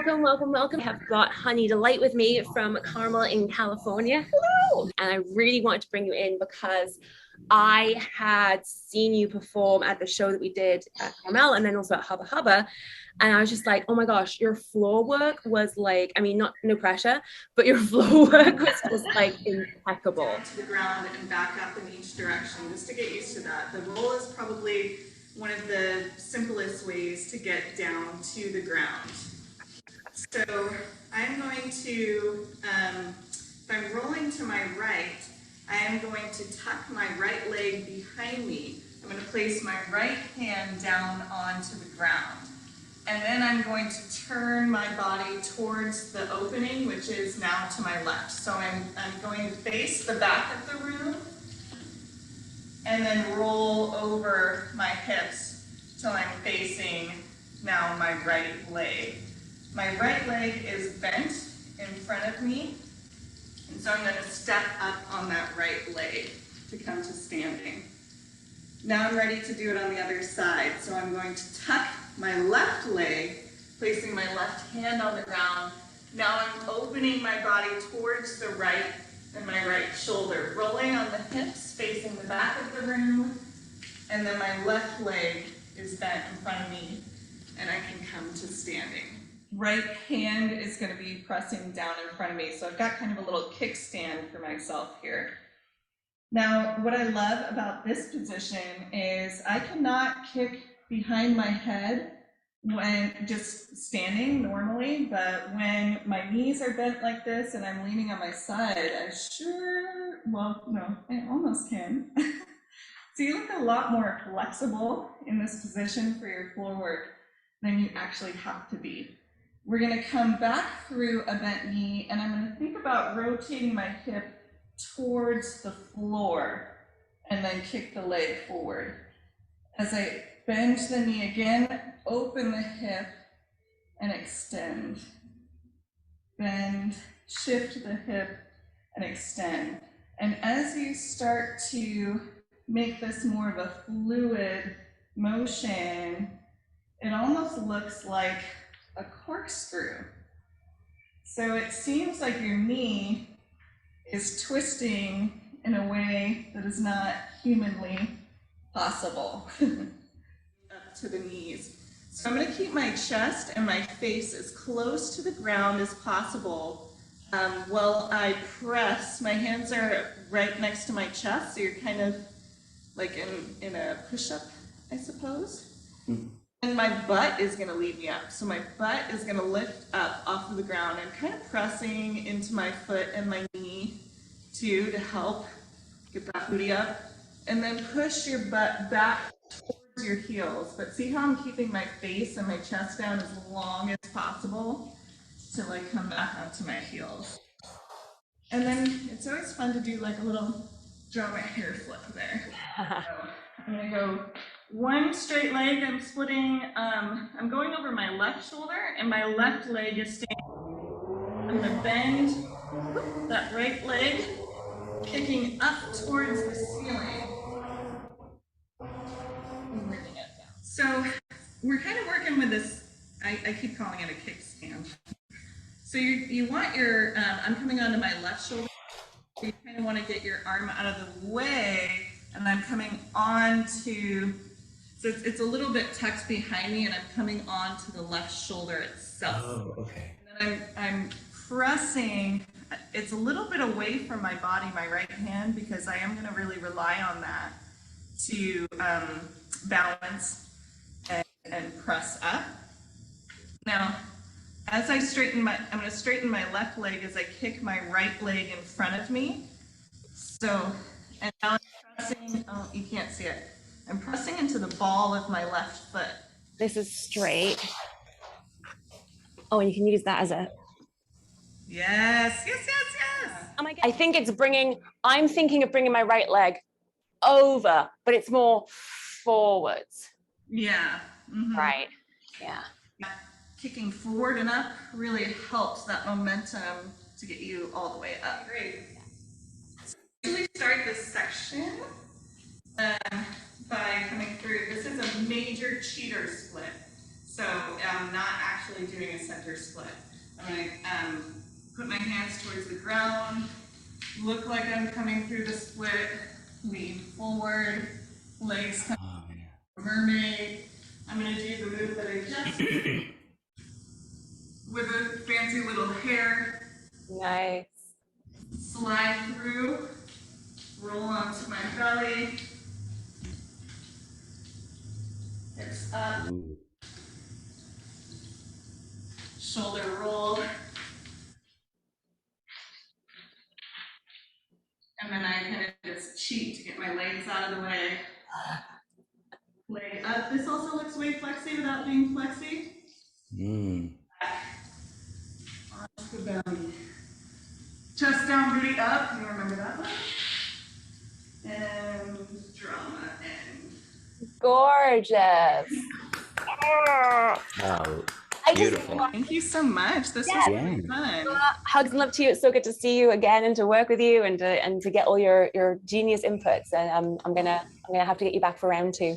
welcome, welcome, welcome. I've got Honey Delight with me from Carmel in California. Hello. And I really wanted to bring you in because I had seen you perform at the show that we did at Carmel and then also at Hubba Hubba. And I was just like, oh my gosh, your floor work was like, I mean, not no pressure, but your floor work was just like impeccable. Down to the ground and back up in each direction, just to get used to that. The roll is probably one of the simplest ways to get down to the ground. So I'm going to, if I'm rolling to my right, I am going to tuck my right leg behind me. I'm going to place my right hand down onto the ground. And then I'm going to turn my body towards the opening, which is now to my left. So I'm going to face the back of the room and then roll over my hips till I'm facing now my right leg. My right leg is bent in front of me, and so I'm going to step up on that right leg to come to standing. Now I'm ready to do it on the other side. So I'm going to tuck my left leg, placing my left hand on the ground. Now I'm opening my body towards the right and my right shoulder, rolling on the hips, facing the back of the room, and then my left leg is bent in front of me, and I can come to standing. Right hand is going to be pressing down in front of me, so I've got kind of a little kickstand for myself here. Now, what I love about this position is I cannot kick behind my head when just standing normally, but when my knees are bent like this and I'm leaning on my side, I almost can. So you look a lot more flexible in this position for your floor work than you actually have to be. We're going to come back through a bent knee, and I'm going to think about rotating my hip towards the floor and then kick the leg forward. As I bend the knee again, open the hip and extend. Bend, shift the hip and extend. And as you start to make this more of a fluid motion, it almost looks like a corkscrew. So it seems like your knee is twisting in a way that is not humanly possible. Up to the knees. So I'm going to keep my chest and my face as close to the ground as possible while I press. My hands are right next to my chest, so you're kind of like in a push-up, I suppose. And my butt is going to lead me up. So my butt is going to lift up off of the ground and kind of pressing into my foot and my knee too to help get that booty up. And then push your butt back towards your heels. But see how I'm keeping my face and my chest down as long as possible till I come back onto my heels. And then it's always fun to do like a little draw my hair flip there. So I'm going to go one straight leg. I'm splitting, I'm going over my left shoulder and my left leg is standing. I'm going to bend that right leg, kicking up towards the ceiling. And bringing it down. So we're kind of working with this, I keep calling it a kickstand. So you want your, I'm coming onto my left shoulder. You kind of want to get your arm out of the way, and I'm coming on to, so it's a little bit tucked behind me, and I'm coming on to the left shoulder itself. Oh, okay. And then I'm pressing, it's a little bit away from my body, my right hand, because I am going to really rely on that to balance and press up. Now, as I straighten I'm going to straighten my left leg as I kick my right leg in front of me. So, and now I'm pressing, oh, you can't see it. I'm pressing into the ball of my left foot. This is straight. Oh, and you can use that as a... Yes. Oh my God. I think I'm thinking of bringing my right leg over, but it's more forwards. Yeah. Mm-hmm. Right. Yeah. Kicking forward and up really helps that momentum to get you all the way up. Great. So usually start this section by coming through. This is a major cheater split. So So I'm not actually doing a center split. I'm going to put my hands towards the ground, look like I'm coming through the split, lean forward, legs come mermaid. I'm going to do the move that I just did with a fancy little hair. Nice. Slide through, roll onto my belly, hips up, shoulder roll, and then I kind of just cheat to get my legs out of the way. Leg up. This also looks way flexy without being flexy. Arms to belly. Chest down, booty up. You remember that one? And drama and Gorgeous. Wow. Beautiful. Thank you so much. This was really fun. Hugs and love to you. It's so good to see you again and to work with you and to get all your genius inputs. And I'm gonna have to get you back for round 2.